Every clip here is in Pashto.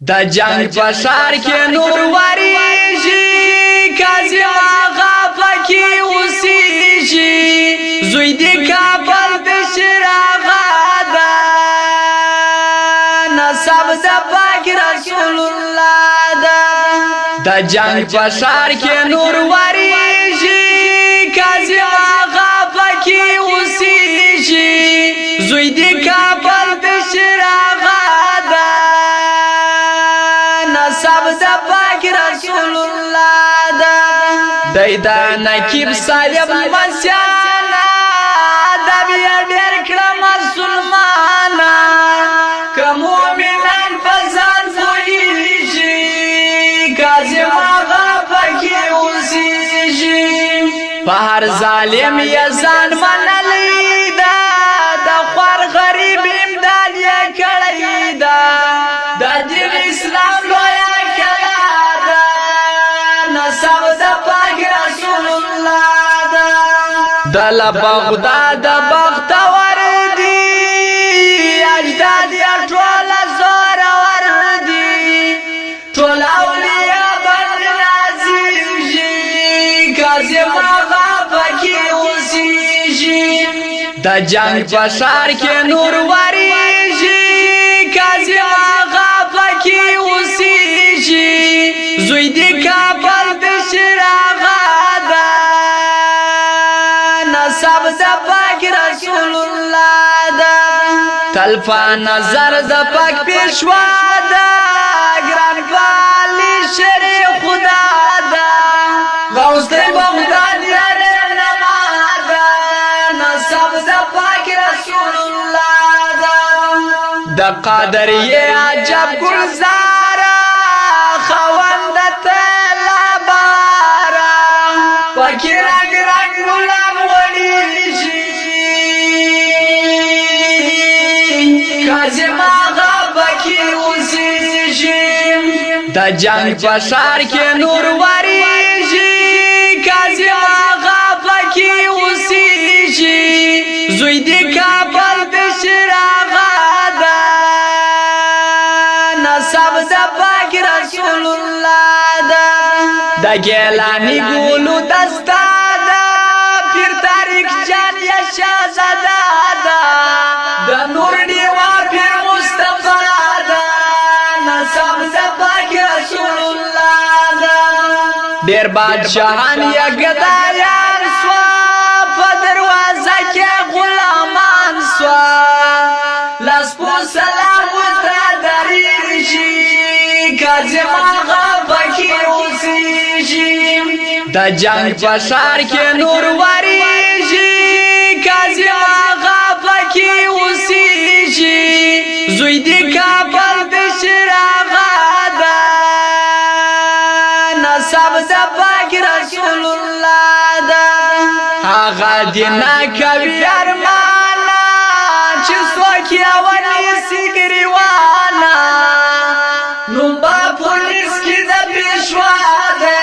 دا جنگ پشار کے نور وریشی کازم آغا پاکی اوسیشی زوی دی کابل دشر آغا دا نصب دا پاک رسول اللہ دا جنگ پشار کے نور وریشی کازم آغا پاکی اوسیشی زوی دی کابل دشر آغا دا نصب دا پاک رسول اللہ دا نکیب صاحب مسیانا دا بیا دیر کرم سلمانا کمومنان پسان پولیشی کازم آغا پاکی اوسیشی پہر ظالم یزان منلی دا خوار غریب امداد یا کڑی دا دین اسلام لویا کلا دا نصب دا پاک رسول اللہ دل بغداد بختور دی اجداد یا ٹولا زور وردی ٹولا اولیاء بند نازل شی کازم آغا پاکی اوسیشی دا جنگ پشار کے نور وریشی کازم آغا پاکی اوسیشی زوی دی کابل دشر آغا دا نصب دا پاک رسول اللہ دا تلفا نظر دا پاک پیشوا دا گران پالی شر خدا دا غوث دی بغداد یار نمادا نصب دا پاک رسول اللہ دا قادریه عجب گلزارا خوندت لبارا پاکی رنگ رنگ غلام ولیشی کازم آغا پاکی اوسیشی دا جنگ پشار کے نور وریشی کازم آغا پاکی اوسیشی زوی دی کابل دشر آغا دا نصب دا پاک رسول اللہ دا گیلانی گولو دستا دا پھر تاریخ جان یا شہزادہ دا نور دیوا پھر مصطفیٰ دا نصب دا پاک رسول اللہ دیر بادشاہان یا گدایان سوا پا دروازہ کے غلامان سوا لسپو سلام وطادریشی کازم آغا پاکی اوسیشی دا جنگ پشار کے نور وریشی کازم آغا پاکی اوسیشی زوی دی کابل دشر آغا دا نصب دا پاک رسول اللہ آغا دینا کبی ارمانا چی سوکی اولی سگریوانا نمبا پولیس کی دا پیشوا دے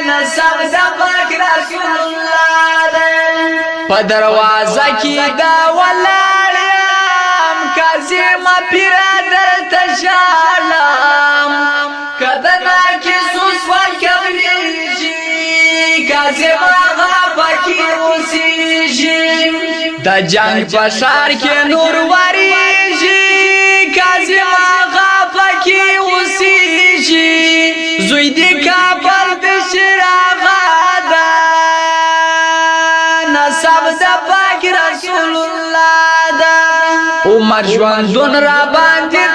نصب دا پاک رسول اللہ پا دروازہ کی دا ولالیم کازم پیرادر تشالام کدنا کی سوسوان کولیشی کازم آغا پاکی اوسیشی دا جنگ پشار کے نور وریشی کازم آغا پاکی اوسیشی زوی دی کابل دشر آغا دا نصب دا پاک رسول اللہ عمر ژوندون را باندې